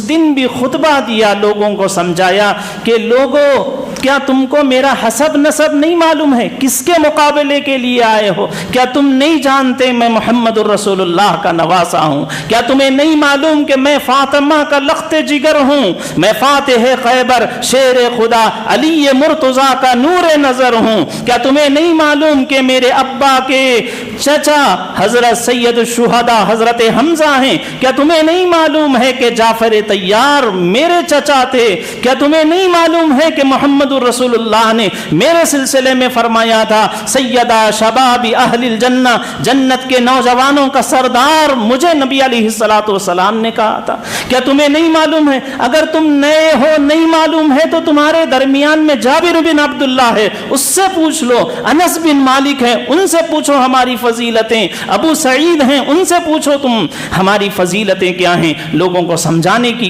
دن بھی خطبہ دیا، لوگوں کو سمجھایا کہ لوگوں کیا تم کو میرا حسب نسب نہیں معلوم ہے؟ کس کے مقابلے کے لیے آئے ہو؟ کیا تم نہیں جانتے میں محمد الرسول اللہ کا نواسا ہوں؟ کیا تمہیں نہیں معلوم کہ میں فاطمہ کا لخت جگر ہوں؟ میں فاتح خیبر، شیر خدا، علی مرتضیٰ کا نور نظر ہوں؟ کیا تمہیں نہیں معلوم کہ میرے ابا کے چچا حضرت سید الشہداء حضرت حمزہ ہیں؟ کیا تمہیں نہیں معلوم ہے کہ جعفر طیار میرے چچا تھے؟ کیا تمہیں نہیں معلوم ہے کہ محمد رسول اللہ نے میرے سلسلے میں فرمایا تھا سیدہ شباب اہل الجنہ، جنت کے نوجوانوں کا سردار مجھے نبی علیہ الصلوۃ والسلام نے کہا تھا؟ کیا تمہیں نہیں معلوم ہے؟ اگر تم نئے ہو، نہیں معلوم ہے تو تمہارے درمیان میں جابر بن عبداللہ ہے، اس سے پوچھ لو، انس بن مالک ہے، ان سے پوچھو ہماری فضیلتیں، ابو سعید ہیں، ان سے پوچھو تم ہماری فضیلتیں کیا ہیں۔ لوگوں کو سمجھانے کی